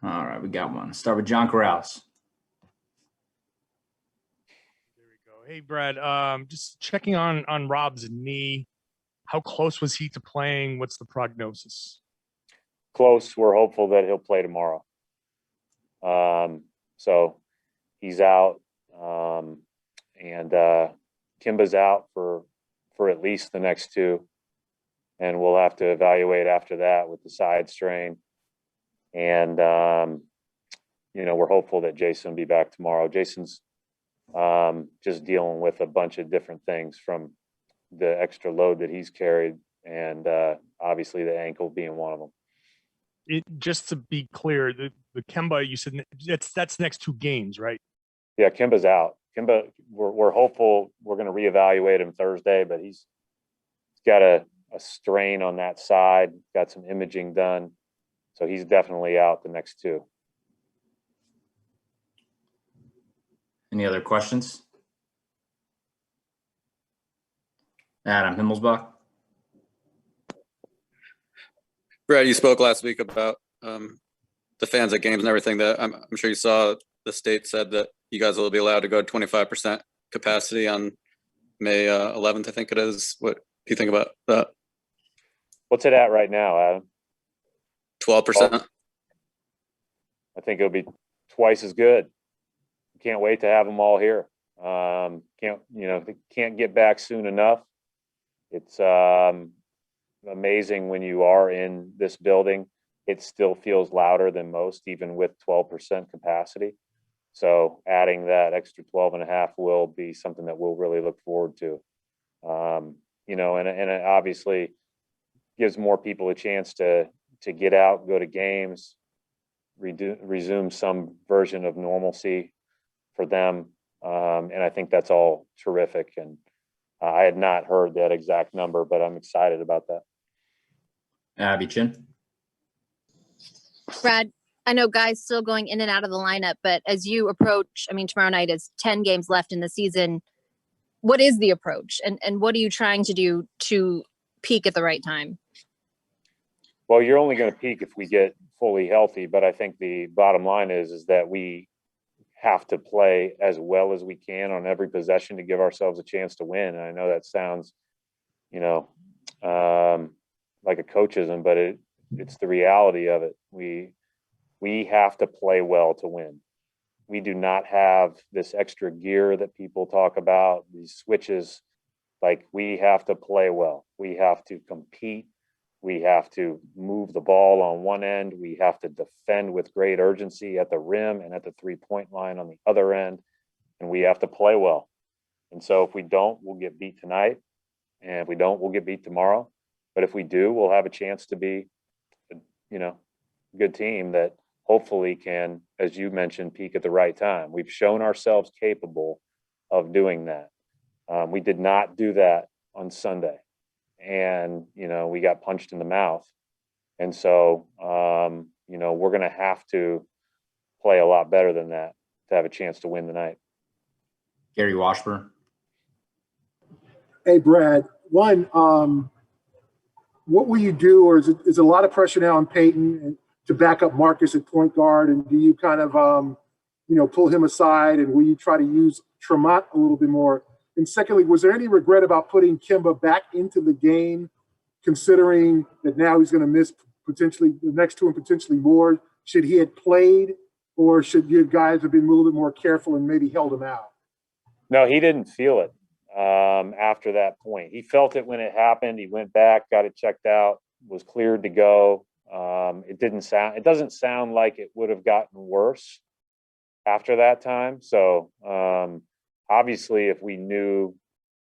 All right, we got one. Start with John Corrales. There we go. Hey, Brad. Just checking on Rob's knee. How close was he to playing? What's the prognosis? Close. We're hopeful that he'll play tomorrow. So he's out, and Kemba's out for at least the next two, and we'll have to evaluate after that with the side strain. And we're hopeful that Jayson will be back tomorrow. Jayson's just dealing with a bunch of different things, from the extra load that he's carried, and obviously the ankle being one of them. Just to be clear, the Kemba, you said that's next two games, right? Yeah, Kemba's out. Kemba, we're hopeful we're going to reevaluate him Thursday, but he's got a strain on that side, got some imaging done. So he's definitely out the next two. Any other questions? Adam Himmelsbach. Brad, you spoke last week about the fans at games and everything. That I'm sure you saw the state said that you guys will be allowed to go to 25% capacity on May 11th, I think it is. What do you think about that? What's it at right now, Adam? 12%. I think it'll be twice as good. Can't wait to have them all here. Can't get back soon enough. It's amazing when you are in this building. It still feels louder than most, even with 12% capacity. So adding that extra 12.5 will be something that we'll really look forward to. And it obviously gives more people a chance to get out, go to games, resume some version of normalcy for them. And I think that's all terrific. And I had not heard that exact number, but I'm excited about that. Abby Chin. Brad, I know guys still going in and out of the lineup, but as you approach, tomorrow night is 10 games left in the season. What is the approach, and what are you trying to do to peak at the right time? Well, you're only going to peak if we get fully healthy, but I think the bottom line is that we have to play as well as we can on every possession to give ourselves a chance to win. And I know that sounds, like a coachism, but it's the reality of it. We have to play well to win. We do not have this extra gear that people talk about, these switches. Like, we have to play well. We have to compete. We have to move the ball on one end. We have to defend with great urgency at the rim and at the three-point line on the other end. And we have to play well. And so if we don't, we'll get beat tonight. And if we don't, we'll get beat tomorrow. But if we do, we'll have a chance to be, a good team that hopefully can, as you mentioned, peak at the right time. We've shown ourselves capable of doing that. We did not do that on Sunday. And, we got punched in the mouth. And so, we're going to have to play a lot better than that to have a chance to win tonight. Gary Washburn. Hey, Brad, what will you do, or is a lot of pressure now on Peyton to back up Marcus at point guard? And do you kind of, pull him aside, and will you try to use Tremont a little bit more? And secondly, was there any regret about putting Kemba back into the game, considering that now he's going to miss potentially the next two and potentially more? Should he have played, or should you guys have been a little bit more careful and maybe held him out? No, he didn't feel it after that point. He felt it when it happened. He went back, got it checked out, was cleared to go. It doesn't sound like it would have gotten worse after that time. So obviously, if we knew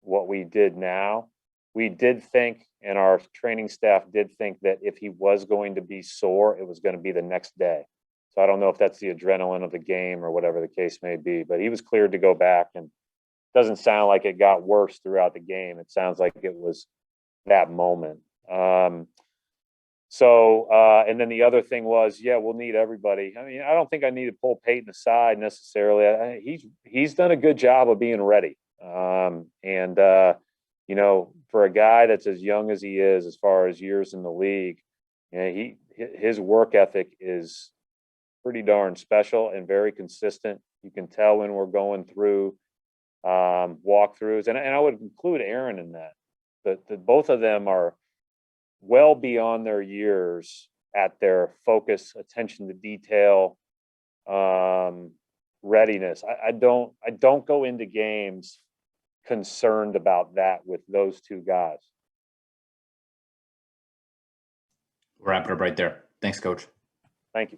what we did now, we did think, and our training staff did think, that if he was going to be sore, it was going to be the next day. So I don't know if that's the adrenaline of the game or whatever the case may be, but he was cleared to go back, and it doesn't sound like it got worse throughout the game. It sounds like it was that moment. And then the other thing was, we'll need everybody. I don't think I need to pull Peyton aside necessarily. He's done a good job of being ready. For a guy that's as young as he is, as far as years in the league, his work ethic is pretty darn special and very consistent. You can tell when we're going through walkthroughs, and I would include Aaron in that. That both of them are well beyond their years at their focus, attention to detail, readiness. I don't go into games concerned about that with those two guys. We'll wrap it up right there. Thanks, Coach. Thank you.